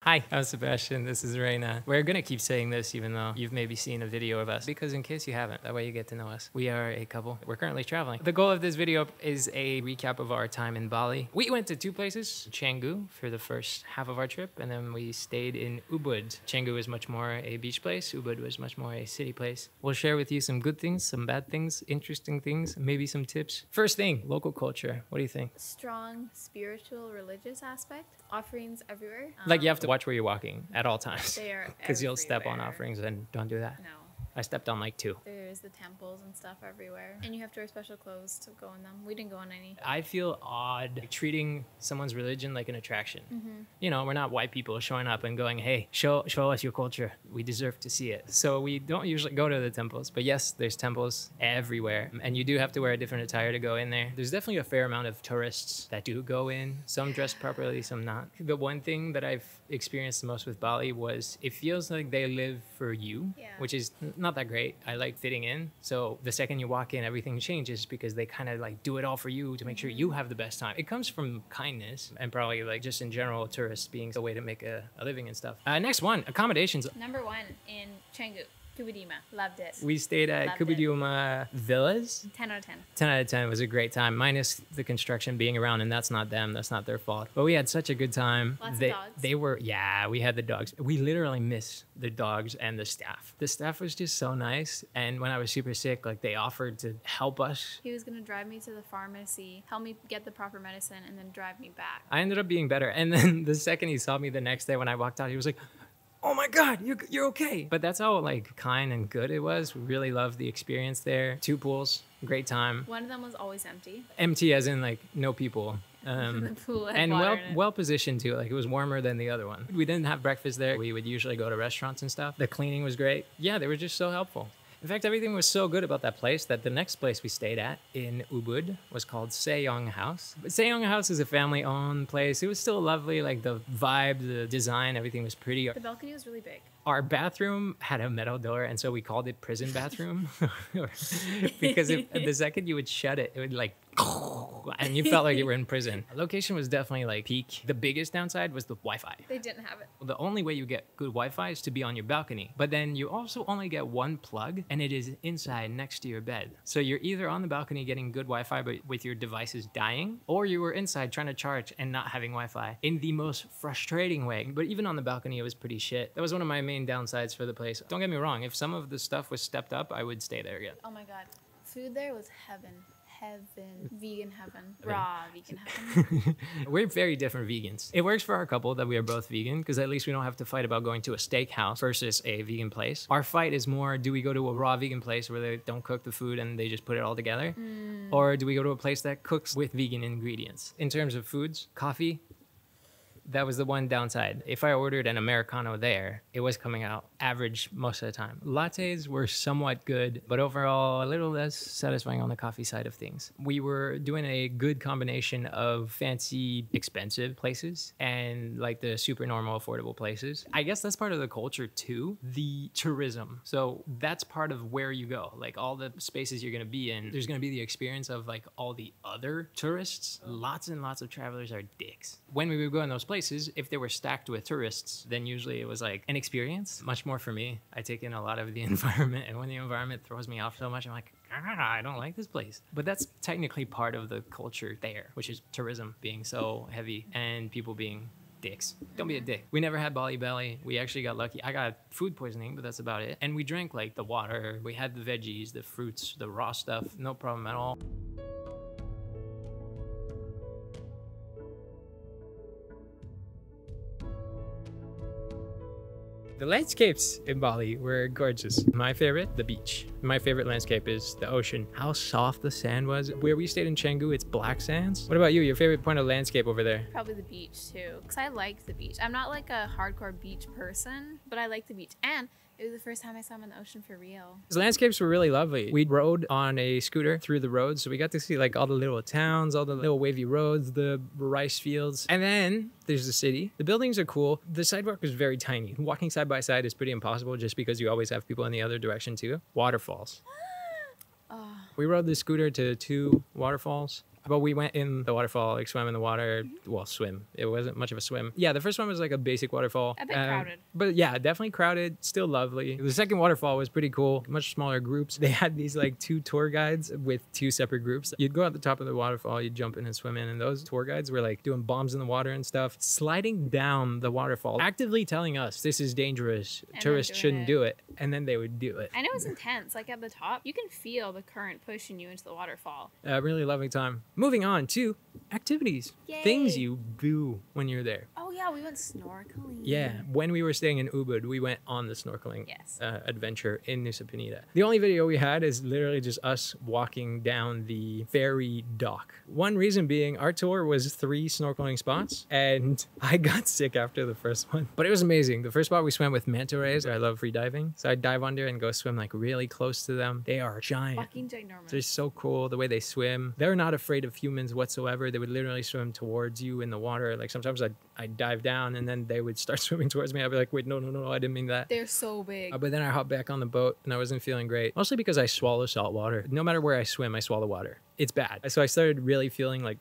Hi, I'm Sebastian. This is Reina. We're gonna keep saying this even though you've maybe seen a video of us, because in case you haven't, that way you get to know us. We are a couple. We're currently traveling. The goal of this video is a recap of our time in Bali. We went to two places, Canggu for the first half of our trip, and then we stayed in Ubud. Canggu is much more a beach place. Ubud was much more a city place. We'll share with you some good things, some bad things, interesting things, maybe some tips. First thing, local culture. What do you think? Strong spiritual, religious aspect. Offerings everywhere. Like you have to watch where you're walking at all times. They are because you'll step on everywhere. offerings, and don't do that. No. I stepped on like 2. There's the temples and stuff everywhere. And you have to wear special clothes to go in them. We didn't go in any. I feel odd treating someone's religion like an attraction. You know, we're not white people showing up and going, hey, show us your culture. We deserve to see it. So we don't usually go to the temples. But yes, there's temples everywhere. And you do have to wear a different attire to go in there. There's definitely a fair amount of tourists that do go in. Some dressed properly, some not. The one thing that I've experienced the most with Bali was it feels like they live for you, which is not that great. I like fitting in. So the second you walk in, everything changes because they kind of like do it all for you to make sure you have the best time. It comes from kindness and probably like just in general, tourists being a way to make a living and stuff. Next one, accommodations. Number 1 in Canggu. Kubidima. Loved it. We stayed at Kubidima Villas. 10 out of 10. 10 out of 10. It was a great time, minus the construction being around, and that's not them. That's not their fault. But we had such a good time. Lots of dogs. They were, yeah, we had the dogs. We literally missed the dogs and the staff. The staff was just so nice. And when I was super sick, like they offered to help us. He was going to drive me to the pharmacy, help me get the proper medicine, and then drive me back. I ended up being better. And then the second he saw me the next day when I walked out, he was like, oh my God, you're okay. But that's how like kind and good it was. We really loved the experience there. 2 pools, great time. One of them was always empty. Empty as in like no people. The pool had And water in it. well positioned too. Like it was warmer than the other one. We didn't have breakfast there. We would usually go to restaurants and stuff. The cleaning was great. Yeah, they were just so helpful. In fact, everything was so good about that place that the next place we stayed at in Ubud was called Sejong House. But Sejong House is a family-owned place. It was still lovely, like the vibe, the design, everything was pretty. The balcony was really big. Our bathroom had a metal door, and so we called it prison bathroom. Because the second you would shut it, it would like, and you felt like you were in prison. Location was definitely like peak. The biggest downside was the Wi-Fi. They didn't have it. The only way you get good Wi-Fi is to be on your balcony. But then you also only get one plug, and it is inside next to your bed. So you're either on the balcony getting good Wi-Fi, but with your devices dying, or you were inside trying to charge and not having Wi-Fi in the most frustrating way. But even on the balcony, it was pretty shit. That was one of my main downsides for the place. Don't get me wrong. If some of the stuff was stepped up, I would stay there again. Oh my God. Food there was heaven. Heaven. Vegan heaven. Raw vegan heaven. We're very different vegans. It works for our couple that we are both vegan because at least we don't have to fight about going to a steakhouse versus a vegan place. Our fight is more, do we go to a raw vegan place where they don't cook the food and they just put it all together? Or do we go to a place that cooks with vegan ingredients? In terms of foods, coffee, that was the one downside. If I ordered an Americano there, it was coming out average most of the time. Lattes were somewhat good, but overall a little less satisfying on the coffee side of things. We were doing a good combination of fancy, expensive places and like the super normal, affordable places. I guess that's part of the culture too, the tourism. So that's part of where you go. Like all the spaces you're gonna be in, there's gonna be the experience of like all the other tourists. Lots and lots of travelers are dicks. When we would go in those places, if they were stacked with tourists, then usually it was like an experience. Much more for me. I take in a lot of the environment, and when the environment throws me off so much, I'm like, I don't like this place. But that's technically part of the culture there, which is tourism being so heavy and people being dicks. Don't be a dick. We never had Bali belly. We actually got lucky. I got food poisoning, but that's about it. And we drank like the water. We had the veggies, the fruits, the raw stuff. No problem at all. The landscapes in Bali were gorgeous. My favorite, the beach. My favorite landscape is the ocean. How soft the sand was. Where we stayed in Canggu, it's black sands. What about you? Your favorite point of landscape over there? Probably the beach too, because I like the beach. I'm not like a hardcore beach person, but I like the beach. And it was the first time I saw him in the ocean for real. The landscapes were really lovely. We rode on a scooter through the roads, so we got to see like all the little towns, all the little wavy roads, the rice fields. And then there's the city. The buildings are cool. The sidewalk was very tiny. Walking side by side is pretty impossible just because you always have people in the other direction too. Waterfalls. We rode the scooter to 2 waterfalls. But we went in the waterfall, like swam in the water. Well, swim. It wasn't much of a swim. Yeah, the first one was like a basic waterfall. A bit crowded. But yeah, definitely crowded. Still lovely. The second waterfall was pretty cool. Much smaller groups. They had these like 2 tour guides with 2 separate groups. You'd go at the top of the waterfall, you'd jump in and swim in, and those tour guides were like doing bombs in the water and stuff, sliding down the waterfall, actively telling us this is dangerous. And Tourists shouldn't do it. And then they would do it. And it was intense. Like at the top, you can feel the current pushing you into the waterfall. Really lovely time. Moving on to activities. Yay. Things you do when you're there. Oh yeah, we went snorkeling. Yeah, when we were staying in Ubud, we went on the snorkeling Yes. adventure in Nusa Penida. The only video we had is literally just us walking down the ferry dock. One reason being our tour was 3 snorkeling spots, and I got sick after the first one. But it was amazing. The first spot we swam with manta rays. I love free diving, so I dive under and go swim like really close to them. They are giant. Fucking ginormous. They're so cool the way they swim. They're not afraid of humans whatsoever. They would literally swim towards you in the water. Like sometimes I'd dive down and then they would start swimming towards me. I'd be like, wait, no, I didn't mean that. They're so big. But then I hopped back on the boat and I wasn't feeling great. Mostly because I swallow salt water. No matter where I swim, I swallow water. It's bad. So I started really feeling like,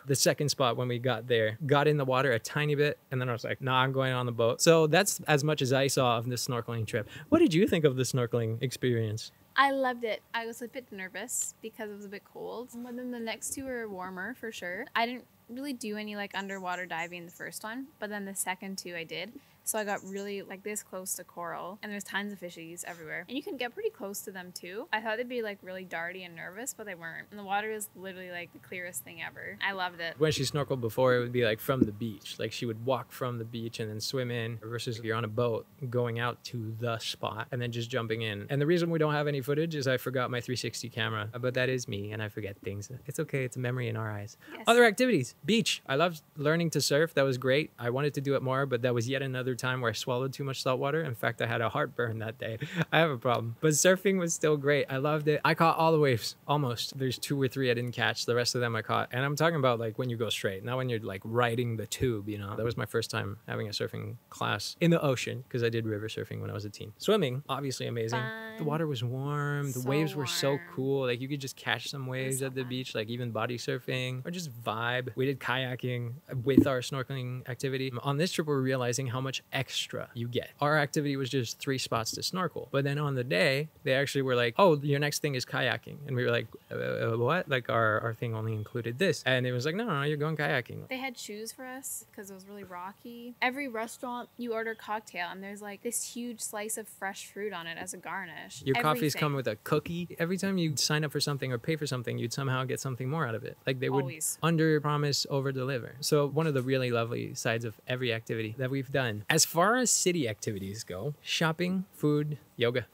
the second spot when we got there, got in the water a tiny bit, and then I was like, nah, I'm going on the boat. So that's as much as I saw of this snorkeling trip. What did you think of the snorkeling experience? I loved it. I was a bit nervous because it was a bit cold. But then the next 2 were warmer for sure. I didn't really do any like underwater diving the first one, but then the second 2 I did. So I got really like this close to coral, and there's tons of fishies everywhere. And you can get pretty close to them too. I thought they'd be like really darty and nervous, but they weren't. And the water is literally like the clearest thing ever. I loved it. When she snorkeled before, it would be like from the beach. Like she would walk from the beach and then swim in, versus you're on a boat going out to the spot and then just jumping in. And the reason we don't have any footage is I forgot my 360 camera, but that is me and I forget things. It's okay. It's a memory in our eyes. Yes. Other activities. Beach. I loved learning to surf. That was great. I wanted to do it more, but that was yet another time where I swallowed too much salt water. In fact, I had a heartburn that day. I have a problem. But surfing was still great. I loved it. I caught all the waves, almost. There's 2 or 3 I didn't catch. The rest of them I caught. And I'm talking about like when you go straight, not when you're like riding the tube, you know. That was my first time having a surfing class in the ocean because I did river surfing when I was a teen. Swimming, obviously amazing. Fun. The water was warm. The So waves were so warm. cool. Like you could just catch some waves so at the fun. beach, like even body surfing or just vibe. We did kayaking with our snorkeling activity. On this trip, we're realizing how much extra you get. Our activity was just 3 spots to snorkel. But then on the day, they actually were like, oh, your next thing is kayaking. And we were like, what? Like our thing only included this. And it was like, no, you're going kayaking. They had shoes for us because it was really rocky. Every restaurant, you order cocktail and there's like this huge slice of fresh fruit on it as a garnish. Your coffees Everything. come with a cookie. Every time you sign up for something or pay for something, you'd somehow get something more out of it. Like they would Always. under promise, over deliver. So one of the really lovely sides of every activity that we've done. As far as city activities go, shopping, food, yoga.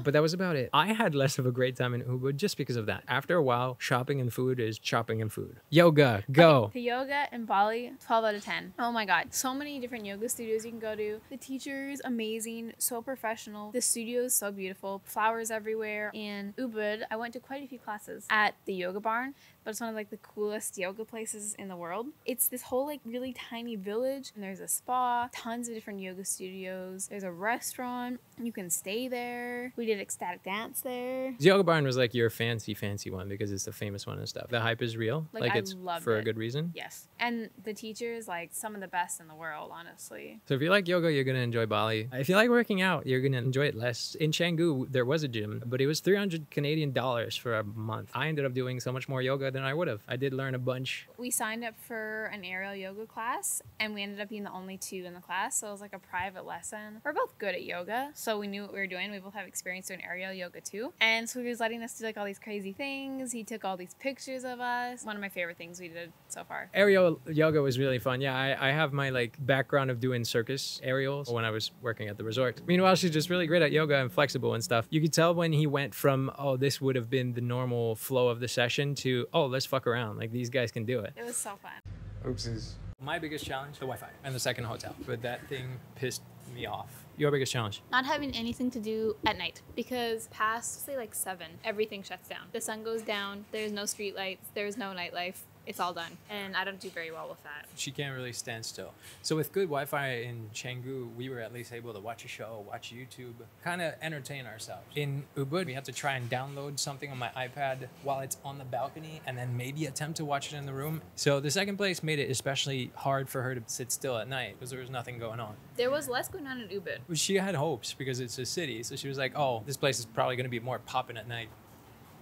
But that was about it. I had less of a great time in Ubud just because of that. After a while, shopping and food is shopping and food. Yoga, go. Okay, the yoga in Bali, 12 out of 10. Oh my God. So many different yoga studios you can go to. The teachers, amazing, so professional. The studio is so beautiful. Flowers everywhere. In Ubud, I went to quite a few classes at the yoga barn, but it's one of like the coolest yoga places in the world. It's this whole like really tiny village, and there's a spa, tons of different yoga studios. There's a restaurant. You can stay there. We did ecstatic dance there. The yoga barn was like your fancy one because it's the famous one and stuff. The hype is real. Like, I it's loved for a it. good reason. Yes. And the teachers, like some of the best in the world, honestly. So if you like yoga, you're going to enjoy Bali. If you like working out, you're going to enjoy it less. In Canggu, there was a gym, but it was 300 Canadian dollars for a month. I ended up doing so much more yoga than I would have. I did learn a bunch. We signed up for an aerial yoga class, and we ended up being the only 2 in the class. So it was like a private lesson. We're both good at yoga, so we knew what we were doing. We both have experience doing aerial yoga too. And so he was letting us do like all these crazy things. He took all these pictures of us. One of my favorite things we did so far. Aerial yoga was really fun. Yeah, I have my like background of doing circus aerials when I was working at the resort. Meanwhile, she's just really great at yoga and flexible and stuff. You could tell when he went from, oh, this would have been the normal flow of the session to, oh, let's fuck around. Like these guys can do it. It was so fun. Oopsies. My biggest challenge, the Wi-Fi and the second hotel. But that thing pissed me off. Your biggest challenge? Not having anything to do at night, because past say like 7, everything shuts down. The sun goes down. There's no street lights. There's no nightlife. it's all done. And I don't do very well with that. She can't really stand still. So with good Wi-Fi in Canggu, we were at least able to watch a show, watch YouTube, kind of entertain ourselves. In Ubud, we had to try and download something on my iPad while it's on the balcony and then maybe attempt to watch it in the room. So the second place made it especially hard for her to sit still at night because there was nothing going on. There was less going on in Ubud. She had hopes because it's a city. So she was like, oh, this place is probably going to be more popping at night.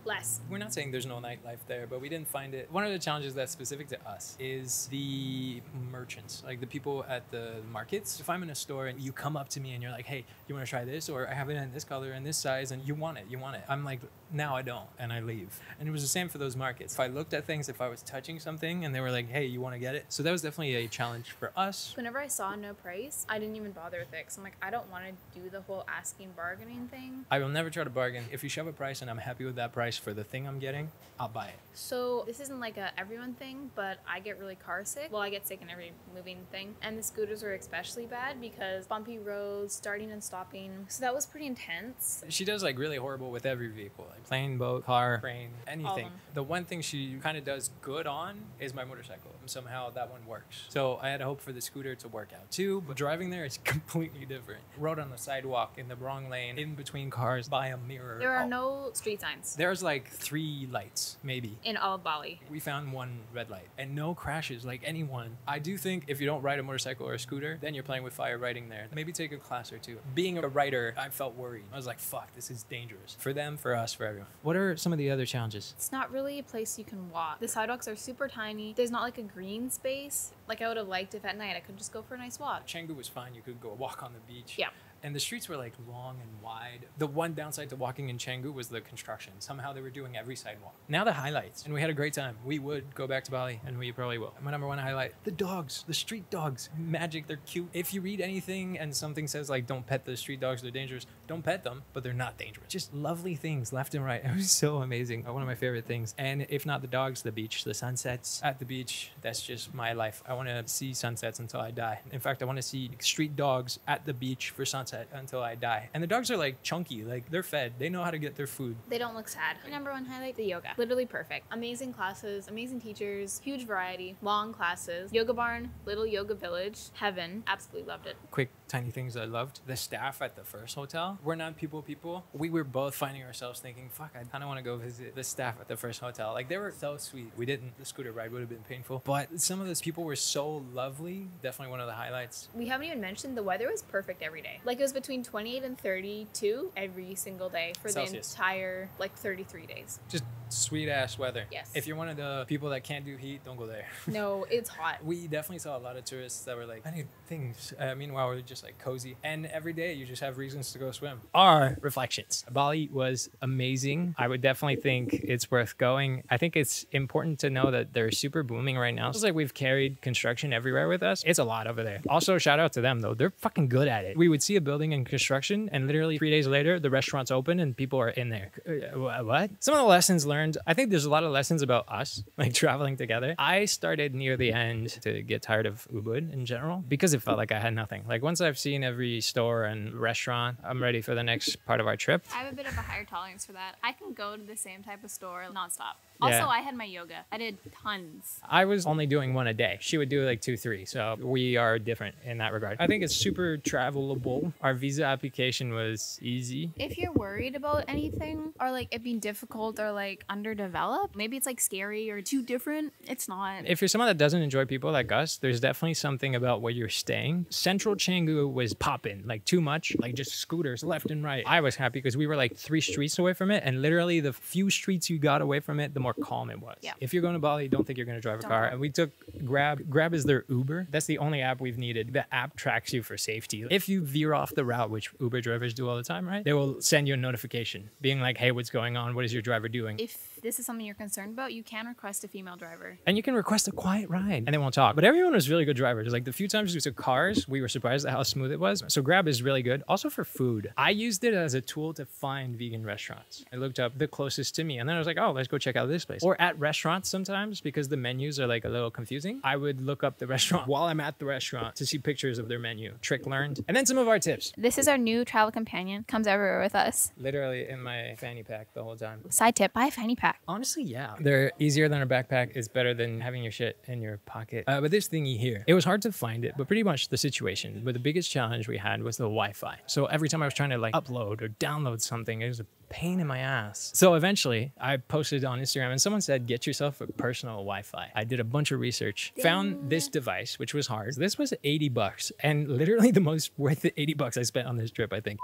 Less. We're not saying there's no nightlife there, but we didn't find it. One of the challenges that's specific to us is the merchants, like the people at the markets. If I'm in a store and you come up to me and you're like, hey, you want to try this? Or I have it in this color and this size and you want it. I'm like, now I don't, and I leave. And it was the same for those markets. If I looked at things, if I was touching something and they were like, hey, you want to get it? So that was definitely a challenge for us. Whenever I saw no price, I didn't even bother with it because I'm like, I don't want to do the whole asking bargaining thing. I will never try to bargain. If you shove a price and I'm happy with that price for the thing I'm getting, I'll buy it. So this isn't like a everyone thing, but I get really car sick. Well, I get sick in every moving thing. And the scooters were especially bad because bumpy roads, starting and stopping. So that was pretty intense. She does like really horrible with every vehicle, like plane, boat, car, train, anything. The one thing she kind of does good on is my motorcycle. Somehow that one works. So I had hope for the scooter to work out too, but driving there is completely different. Rode on the sidewalk in the wrong lane, in between cars, by a mirror. There are no street signs. There's like 3 lights, maybe. In all of Bali. We found 1 red light and no crashes, like anyone. I do think if you don't ride a motorcycle or a scooter, then you're playing with fire riding there. Maybe take a class or 2. Being a rider, I felt worried. I was like, fuck, this is dangerous. For them, for us, for everyone. What are some of the other challenges? It's not really a place you can walk. The sidewalks are super tiny. There's not like a green space. Like I would have liked if at night I could just go for a nice walk. Canggu was fine. You could go walk on the beach. Yeah. And the streets were like long and wide. The one downside to walking in Canggu was the construction. Somehow they were doing every sidewalk. Now the highlights. And we had a great time. We would go back to Bali and we probably will. My number 1 highlight, the dogs, the street dogs. Magic, they're cute. If you read anything and something says like, don't pet the street dogs, they're dangerous, don't pet them, but they're not dangerous. Just lovely things left and right. It was so amazing. One of my favorite things. And if not the dogs, the beach, the sunsets at the beach, that's just my life. I want to see sunsets until I die. In fact, I want to see street dogs at the beach for sunset until I die. And the dogs are like chunky, like they're fed. They know how to get their food. They don't look sad. My number 1 highlight, the yoga. Literally perfect. Amazing classes, amazing teachers, huge variety, long classes, yoga barn, little yoga village, heaven. Absolutely loved it. Quick, tiny things I loved. The staff at the first hotel, we're not people. We were both finding ourselves thinking, fuck, I kind of want to go visit the staff at the first hotel. Like they were so sweet. We didn't. The scooter ride would have been painful. But some of those people were so lovely. Definitely one of the highlights. We haven't even mentioned the weather was perfect every day. Like it was between 28 and 32 every single day for Celsius. The entire like 33 days. Just sweet ass weather. Yes. If you're one of the people that can't do heat, don't go there. No, it's hot. We definitely saw a lot of tourists that were like, I need things. Meanwhile, we're just like cozy. And every day you just have reasons to go swim. Our reflections. Bali was amazing. I would definitely think it's worth going. I think it's important to know that they're super booming right now. It's like we've carried construction everywhere with us. It's a lot over there. Also, shout out to them though. They're fucking good at it. We would see a building in construction and literally 3 days later, the restaurant's open and people are in there. What? Some of the lessons learned, I think there's a lot of lessons about us, like traveling together. I started near the end to get tired of Ubud in general because it felt like I had nothing. Like once I've seen every store and restaurant, I'm ready for the next part of our trip. I have a bit of a higher tolerance for that. I can go to the same type of store nonstop. Also, I had my yoga. I did tons. I was only doing 1 a day. She would do like 2, 3. So we are different in that regard. I think it's super travelable. Our visa application was easy. If you're worried about anything or like it being difficult or like underdeveloped, maybe it's like scary or too different. It's not. If you're someone that doesn't enjoy people like us, there's definitely something about where you're staying. Central Canggu was popping, like too much, like just scooters left and right. I was happy because we were like 3 streets away from it. And literally the few streets you got away from it, the more calm it was. Yeah. If you're going to Bali, don't think you're going to drive a car. And we took Grab. Grab is their Uber. That's the only app we've needed. The app tracks you for safety. If you veer off the route, which Uber drivers do all the time, right? They will send you a notification being like, hey, what's going on? What is your driver doing? If this is something you're concerned about, you can request a female driver. And you can request a quiet ride and they won't talk. But everyone was really good drivers. Like the few times we took cars, we were surprised at how smooth it was. So Grab is really good. Also for food. I used it as a tool to find vegan restaurants. I looked up the closest to me and then I was like, oh, let's go check out this this place. Or at restaurants sometimes, because the menus are like a little confusing, I would look up the restaurant while I'm at the restaurant to see pictures of their menu. Trick learned. And then some of our tips. This is our new travel companion. Comes everywhere with us. Literally in my fanny pack the whole time. Side tip, buy a fanny pack. Honestly, yeah. They're easier than a backpack. It's better than having your shit in your pocket. But this thingy here, it was hard to find it, but pretty much the situation. But the biggest challenge we had was the Wi-Fi. So every time I was trying to like upload or download something, it was a pain in my ass. So eventually I posted on Instagram and someone said, get yourself a personal Wi-Fi. I did a bunch of research, found this device, which was hard. This was 80 bucks and literally the most worth it 80 bucks I spent on this trip, I think.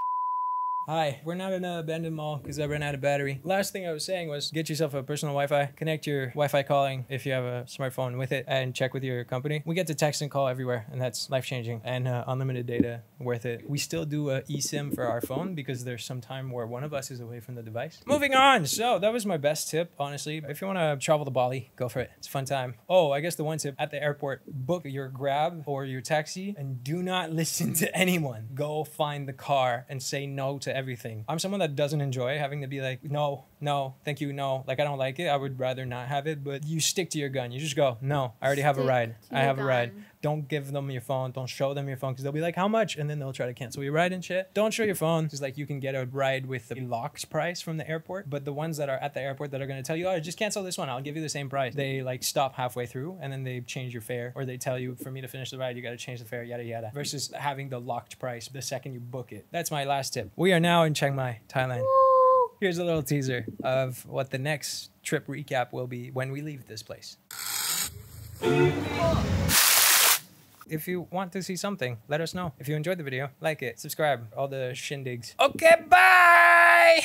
Hi, we're not in an abandoned mall because I ran out of battery. Last thing I was saying was get yourself a personal Wi-Fi, connect your Wi-Fi calling if you have a smartphone with it, and check with your company. We get to text and call everywhere, and that's life-changing, and unlimited data, worth it. We still do a eSIM for our phone because there's some time where one of us is away from the device. Moving on, so that was my best tip, honestly. If you want to travel to Bali, go for it. It's a fun time. Oh, I guess the one tip, at the airport, book your Grab or your taxi, and do not listen to anyone. Go find the car and say no to everything. I'm someone that doesn't enjoy having to be like, no, thank you, no. Like, I don't like it. I would rather not have it, but you stick to your gun. You just go, no, I already have a ride. I have a ride. Don't give them your phone. Don't show them your phone because they'll be like, how much? And then they'll try to cancel your ride and shit. Don't show your phone because like you can get a ride with a locked price from the airport. But the ones that are at the airport that are going to tell you, oh, just cancel this one. I'll give you the same price. They like stop halfway through and then they change your fare, or they tell you for me to finish the ride, you got to change the fare, yada, yada, versus having the locked price the second you book it. That's my last tip. We are now in Chiang Mai, Thailand. Woo! Here's a little teaser of what the next trip recap will be when we leave this place. If you want to see something, let us know. If you enjoyed the video, like it, subscribe, all the shindigs. Okay, bye!